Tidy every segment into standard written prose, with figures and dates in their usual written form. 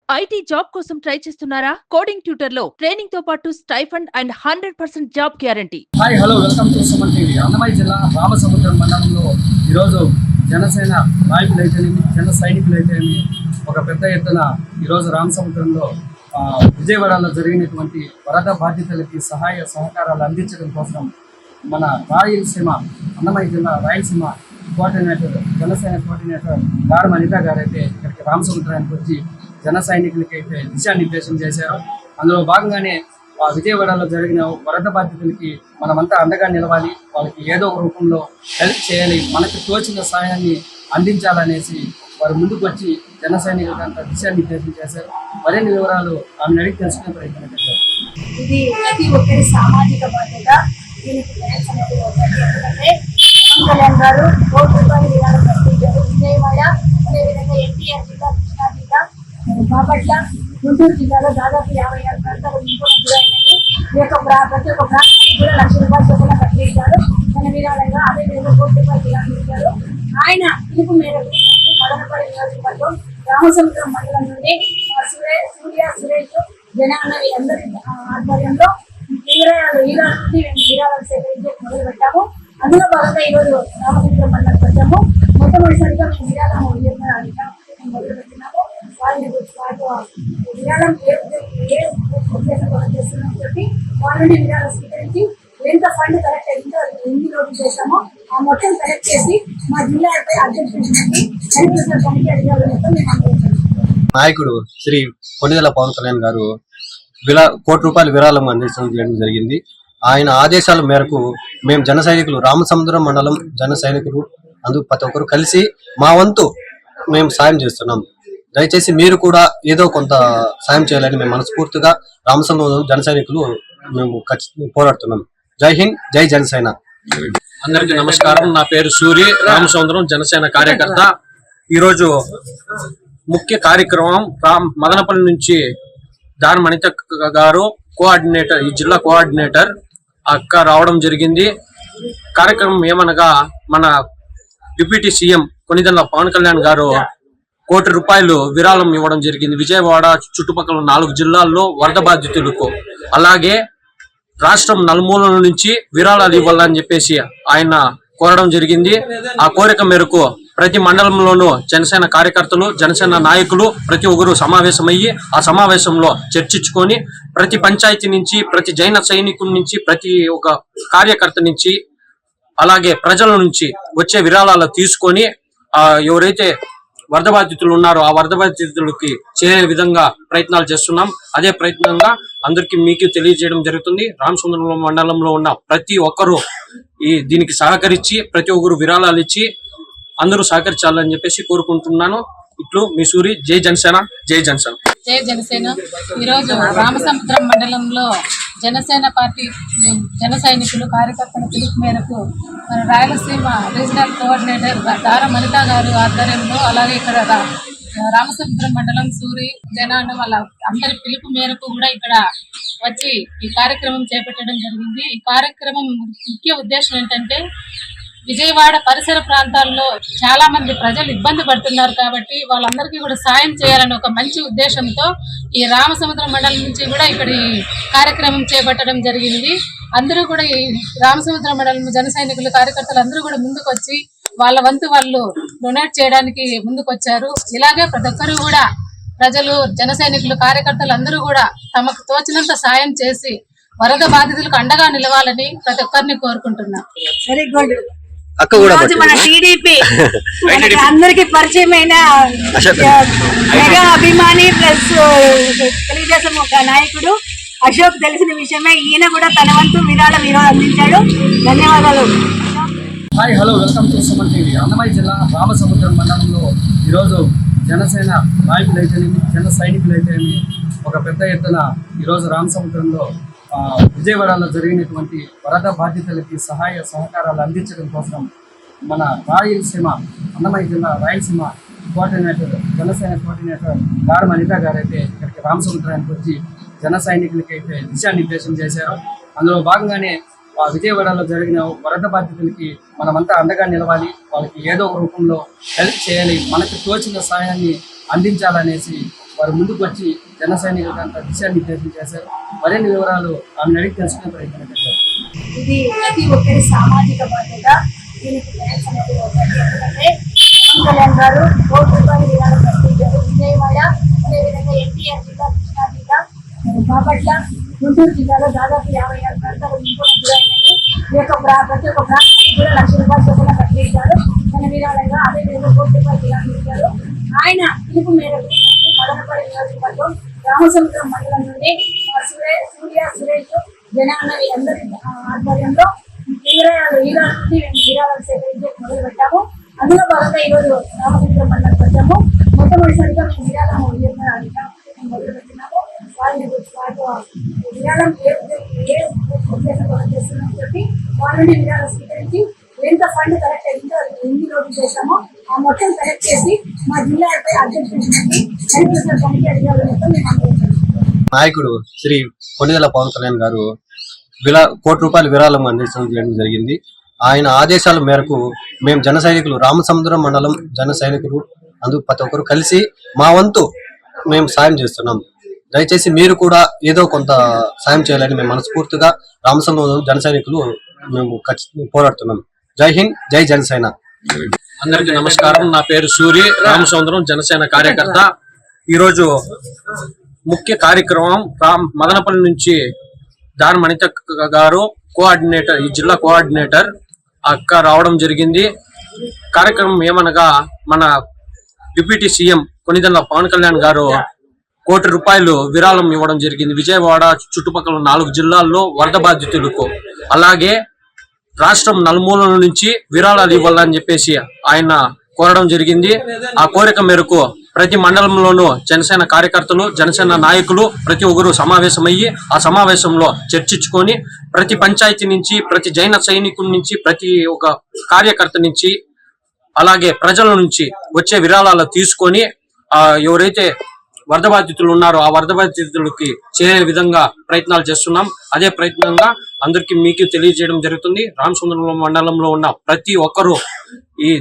IT job కోసం try చేస్తున్నారా? Coding tutor లో ట్రైనింగ్ తో పాటు stipend and 100% job guarantee. Hi hello welcome to Suman TV. Annamayya జిల్లా రామసముద్రం మండలంలో ఈరోజు జనసేన నాయకులైతేనేమి జన సైనికులైతేనేమి ఒక పెద్ద ఎత్తున ఈరోజు రామసముద్రంలో విజయవాడలో జరిగినటువంటి వరద బాధితులకి సహాయ సహకారాలు అందించడం కోసం మన రాయలసీమ అన్నమయ్య జిల్లా రాయలసీమ కోఆర్డినేటర్ జనసేన కోఆర్డినేటర్ గారు అనిత గారు అయితే ఇక్కడికి రామసముద్రానికి వచ్చి జన సైనికులకి అయితే దిశానిర్దేశం చేశారు. అందులో భాగంగానే విజయవాడలో జరిగిన వరద బాధితులకి మనమంతా అండగా నిలవాలి, వాళ్ళకి ఏదో ఒక రూపంలో హెల్ప్ చేయాలి, మనకు తోచిన సహాయాన్ని అందించాలనేసి వారు ముందుకు వచ్చి జన సైనికులంతా దిశానిర్దేశం చేశారు. మరిన్ని వివరాలు ఆమెను అడిగి తెలుసుకునే ప్రయత్నం చేశారు. ఇది ప్రతి ఒక్కరి సామాజిక బాధ్యత. దీనికి థ్యాంక్స్ అనేది ఒకటి. ఎందుకంటే కళ్యాణ్ గారు విజయవాడ, అదేవిధంగా ఎన్టీఆర్ జిల్లా, కృష్ణా జిల్లా, బాపట్ల, గుంటూరు జిల్లాలో దాదాపు 56 ప్రాంతాలు గురైనది. ఈ యొక్క ప్రతి ఒక్క ప్రాంతానికి కూడా ₹1,00,000 చొప్పున కట్టించారు మన విరాళంగా. అదేవిధంగా ₹1,00,000 ఇచ్చారు. ఆయన పిలుపు మేరకు మదనపల్లి నియోజకవర్గం రామసముద్రం మండలం నుండి సురేష్ జనాన్నవి అందరి ఆధ్వర్యంలో ఈరాల నుండి మేము విరాళాలు సేకరించి మొదలు పెట్టాము. అందులో భాగంగా ఈరోజు రామసముద్రం మండలం వచ్చాము. మొట్టమొదటిసారిగా మేము విరాళం మొదలు పెట్టినాము. వాళ్ళని విరాళం ఏ ఉద్దేశంతో చేస్తున్నామని చెప్పి వాళ్ళ నుండి విరాళం స్వీకరించి ఎంత ఫండ్ కలెక్ట్ అయిందో ఎన్ని రోజులు చేశామో ఆ మొత్తం కలెక్ట్ చేసి మా జిల్లా అధ్యక్షుడి కమిటీ అధికారులతో మేము అందజేస్తాం. నాయకుడు శ్రీ కొణిదెల పవన్ కళ్యాణ్ గారు ₹1,00,00,000 విరాళం అందించడం జరిగింది. ఆయన ఆదేశాల మేరకు మేము జన సైనికులు రామసముద్రం మండలం జన సైనికులు అందుకు ప్రతి ఒక్కరు కలిసి మా వంతు మేము సాయం చేస్తున్నాం. దయచేసి మీరు కూడా ఏదో కొంత సాయం చేయాలని మేము మనస్ఫూర్తిగా రామసముద్రం జన సైనికులు మేము పోరాడుతున్నాం. జై హింద్, జై జనసేన. అందరికీ నమస్కారం. నా పేరు సూరి, రామసముద్రం జనసేన కార్యకర్త. ఈరోజు ముఖ్య కార్యక్రమం మదనపల్లి నుంచి దాని అనిత గారు కోఆర్డినేటర్, ఈ జిల్లా కోఆర్డినేటర్ అక్క రావడం జరిగింది. కార్యక్రమం ఏమనగా మన డిప్యూటీ సీఎం కొణిదెల పవన్ కళ్యాణ్ గారు ₹1,00,00,000 విరాళం ఇవ్వడం జరిగింది. విజయవాడ చుట్టుపక్కల 4 జిల్లాల్లో వరద బాధితులకు, అలాగే రాష్ట్రం నలుమూలల నుంచి విరాళాలు ఇవ్వాలని చెప్పేసి ఆయన కోరడం జరిగింది. ఆ కోరిక మేరకు ప్రతి మండలంలోనూ జనసేన కార్యకర్తలు, జనసేన నాయకులు ప్రతి ఒక్కరు సమావేశమయ్యి ఆ సమావేశంలో చర్చించుకొని ప్రతి పంచాయతీ నుంచి, ప్రతి జైన సైనికుల నుంచి, ప్రతి ఒక్క కార్యకర్త నుంచి, అలాగే ప్రజల నుంచి వచ్చే విరాళాలు తీసుకొని ఎవరైతే వరద బాధితులు ఉన్నారో ఆ వరద బాధితులకి చేరే విధంగా ప్రయత్నాలు చేస్తున్నాం. అదే ప్రయత్నంగా అందరికీ మీకు తెలియజేయడం జరుగుతుంది. రామసముద్రం మండలంలో ఉన్న ప్రతి ఒక్కరూ దీనికి సహకరించి ప్రతి ఒక్కరు విరాళాలు ఇచ్చి అందరూ సహకరించాలని చెప్పేసి కోరుకుంటున్నాను. ఇట్లు మీ సూరి. జై జనసేన, జై జనసేన. జై జనసేన. ఈరోజు రామసముద్రం మండలంలో జనసేన పార్టీ జన సైనికులు కార్యకర్తల పిలుపు మేరకు మన రాయలసీమ రీజనల్ కోఆర్డినేటర్ దారం అనిత గారు ఆధ్వర్యంలో, అలాగే ఇక్కడ రామసముద్రం మండలం సూరి జనాన్ని వాళ్ళ అందరి పిలుపు మేరకు కూడా ఇక్కడ వచ్చి ఈ కార్యక్రమం చేపట్టడం జరిగింది. ఈ కార్యక్రమం ముఖ్య ఉద్దేశం ఏంటంటే విజయవాడ పరిసర ప్రాంతాల్లో చాలా మంది ప్రజలు ఇబ్బంది పడుతున్నారు కాబట్టి వాళ్ళందరికీ కూడా సాయం చేయాలని ఒక మంచి ఉద్దేశంతో ఈ రామసముద్రం మండలం నుంచి కూడా ఇక్కడ ఈ కార్యక్రమం చేపట్టడం జరిగింది. అందరూ కూడా ఈ రామసముద్రం మండలం జన సైనికులు కార్యకర్తలు అందరూ కూడా ముందుకు వచ్చి వాళ్ళ వంతు వాళ్ళు డొనేట్ చేయడానికి ముందుకు వచ్చారు. ఇలాగే ప్రతి ఒక్కరు కూడా ప్రజలు, జన సైనికులు, కార్యకర్తలు అందరూ కూడా తమకు తోచినంత సాయం చేసి వరద బాధితులకు అండగా నిలవాలని ప్రతి ఒక్కరిని కోరుకుంటున్నాం. Very good. మన టీడీపీ అందరికి పరిచయమైన మెగా అభిమాని ప్లస్ తెలుగుదేశం ఒక నాయకుడు అశోక్ తెలిసిన విషయమే. ఈయన కూడా తన వంతు విరాళం ఈరోజు అందించాడు. ధన్యవాదాలు. Hi hello welcome to Suman TV. Annamayya జిల్లా రామసముద్రం మండలంలో ఈరోజు జనసేన నాయకులైతేనేమి జన సైనికులైతేనేమి ఒక పెద్ద ఎత్తున ఈరోజు రామసముద్రంలో విజయవాడలో జరిగినటువంటి వరద బాధితులకి సహాయ సహకారాలు అందించడం కోసం మన రాయలసీమ అన్నమయ్య జిల్లా రాయలసీమ కోఆర్డినేటర్ జనసేన కోఆర్డినేటర్ గారు అనిత గారు అయితే ఇక్కడికి రామసముద్రానికి వచ్చి జన సైనికులకి అయితే దిశానిర్దేశం చేశారు. అందులో భాగంగానే విజయవాడలో జరిగిన వరద బాధితులకి మనమంతా అండగా నిలవాలి, వాళ్ళకి ఏదో ఒక రూపంలో హెల్ప్ చేయాలి, మనకు తోచిన సహాయాన్ని అందించాలనేసి వారు ముందుకు వచ్చి జన సైనికులంతా దిశానిర్దేశం చేశారు. మరిన్ని వివరాలు ఆమెను అడిగి తెలుసుకునే ప్రయత్నం చేశారు. ఇది ప్రతి ఒక్కరి సామాజిక బాధ్యత. దీనికి థ్యాంక్స్ అనేది ఒకటి. ఎందుకంటే పవన్ కళ్యాణ్ గారు ₹1 విరాళం ప్రకటించారు. విజయవాడ, అదేవిధంగా ఎన్టీఆర్ జిల్లా, కృష్ణా జిల్లా, బాపట్ల, గుంటూరు జిల్లాలో దాదాపు 56 ప్రాంతాలు ఇంకోటి గురైనవి. ఈ యొక్క ప్రతి ఒక్క ప్రాంతానికి కూడా ₹1,00,000 చొప్పున ప్రకటించారు తన విరాళంగా. అదేవిధంగా ₹1 విరాళం ఇచ్చారు. ఆయన పిలుపు మేరకు మదనపల్లి నియోజకవర్గం రామసముద్రం మండలం నుండి సూర్య, సురేష్, జనాన్నవి అందరి ఆధ్వర్యంలో విరాళాలు సేకరించి మొదలు పెట్టాము. అందులో భాగంగా ఈరోజు రామసముద్రం మండలం వచ్చాము. మొట్టమొదటిసారిగా మేము విరాళం మొదలు పెట్టినాము. విరాళం ఏ ఉద్దేశంతో చేస్తున్నామని చెప్పి వాళ్ళ నుండి విరాళం స్వీకరించి ఎంత ఫండ్ కలెక్ట్ అయిందో ఎన్ని రోజులు చేశామో ఆ మొత్తం కలెక్ట్ చేసి మా జిల్లాపై అధ్యక్షుడికి హరికృష్ణ కమిటీ అధికారులు మొత్తం మేము అందజేస్తాం. నాయకుడు శ్రీ కొణిదెల పవన్ కళ్యాణ్ గారు ₹1 విరాళం అందించడం జరిగింది. ఆయన ఆదేశాల మేరకు మేము జన సైనికులు రామసముద్రం మండలం జన సైనికులు అందుకు ప్రతి ఒక్కరు కలిసి మా వంతు మేము సాయం చేస్తున్నాం. దయచేసి మీరు కూడా ఏదో కొంత సాయం చేయాలని మేము మనస్ఫూర్తిగా రామసముద్రం జన సైనికులు మేము పోరాడుతున్నాం. జై హింద్, జై జనసేన. అందరికీ నమస్కారం. నా పేరు సూరి, రామచంద్రం, జనసేన కార్యకర్త. ఈరోజు ముఖ్య కార్యక్రమం మదనపల్లి నుంచి దాని మణిత గారు కోఆర్డినేటర్, ఈ జిల్లా కోఆర్డినేటర్ అక్క రావడం జరిగింది. కార్యక్రమం ఏమనగా మన డిప్యూటీ సీఎం కొణిదెల పవన్ కళ్యాణ్ గారు ₹1 విరాళం ఇవ్వడం జరిగింది. విజయవాడ చుట్టుపక్కల 4 జిల్లాల్లో వరద బాధితులకు, అలాగే రాష్ట్రం నలుమూలల నుంచి విరాళాలు ఇవ్వాలని చెప్పేసి ఆయన కోరడం జరిగింది. ఆ కోరిక మేరకు ప్రతి మండలంలోనూ జనసేన కార్యకర్తలు, జనసేన నాయకులు ప్రతి ఒక్కరు సమావేశమయ్యి ఆ సమావేశంలో చర్చించుకొని ప్రతి పంచాయతీ నుంచి, ప్రతి జైన సైనికుల నుంచి, ప్రతి ఒక్క కార్యకర్త నుంచి, అలాగే ప్రజల నుంచి వచ్చే విరాళాలు తీసుకొని ఎవరైతే వరద బాధితులు ఉన్నారో ఆ వరద బాధితులకి చేరే విధంగా ప్రయత్నాలు చేస్తున్నాం. అదే ప్రయత్నంగా అందరికీ మీకు తెలియజేయడం జరుగుతుంది. రామచంద్రం మండలంలో ఉన్న ప్రతి ఒక్కరూ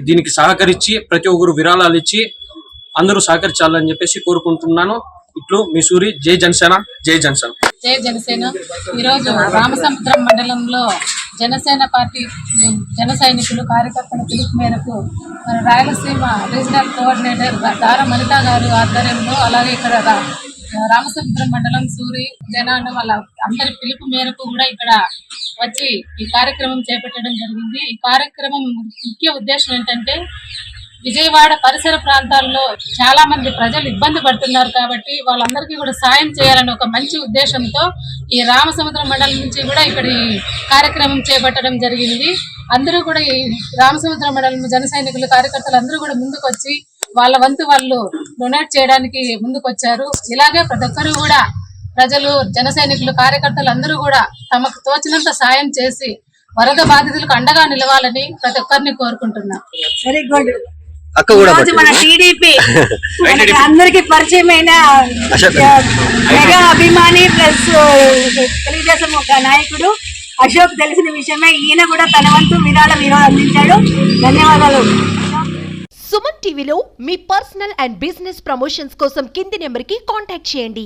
దీనికి సహకరించి ప్రతి ఒక్కరు విరాళాలు ఇచ్చి అందరూ సహకరించాలని చెప్పేసి కోరుకుంటున్నాను. ఇట్లు మీ సూరి. జై జనసేన, జై జనసేన. జై జనసేన. ఈరోజు రామసముద్రం మండలంలో జనసేన పార్టీ జన సైనికులు కార్యకర్తల పిలుపు మేరకు మన రాయలసీమ రీజనల్ కోఆర్డినేటర్ దార మణిత గారు ఆధ్వర్యంలో, అలాగే ఇక్కడ రామసముద్రం మండలం సూరి జనాన్ని వాళ్ళ అందరి పిలుపు మేరకు కూడా ఇక్కడ వచ్చి ఈ కార్యక్రమం చేపట్టడం జరిగింది. ఈ కార్యక్రమం ముఖ్య ఉద్దేశం ఏంటంటే విజయవాడ పరిసర ప్రాంతాల్లో చాలా మంది ప్రజలు ఇబ్బంది పడుతున్నారు కాబట్టి వాళ్ళందరికీ కూడా సాయం చేయాలని ఒక మంచి ఉద్దేశంతో ఈ రామసముద్రం మండలం నుంచి కూడా ఇక్కడ ఈ కార్యక్రమం చేపట్టడం జరిగింది. అందరూ కూడా ఈ రామసముద్రం మండలం జన సైనికులు కార్యకర్తలు అందరూ కూడా ముందుకు వచ్చి వాళ్ళ వంతు వాళ్ళు డొనేట్ చేయడానికి ముందుకు వచ్చారు. ఇలాగే ప్రతి ఒక్కరు కూడా ప్రజలు, జన సైనికులు, కార్యకర్తలు అందరూ కూడా తమకు తోచినంత సాయం చేసి వరద బాధితులకు అండగా నిలవాలని ప్రతి ఒక్కరిని కోరుకుంటున్నాం. Very good. ఈరోజు మన టీడీపీ అందరికి పరిచయమైన మెగా అభిమాని ప్లస్ తెలుగుదేశం ఒక నాయకుడు అశోక్ తెలిసిన విషయమే. ఈయన కూడా తన వంతు విరాళం ఈరోజు అందించాడు. ధన్యవాదాలు. సుమన్ టీవీలో మీ పర్సనల్ అండ్ బిజినెస్ ప్రమోషన్స్ కోసం కింది నెంబర్కి కాంటాక్ట్ చేయండి.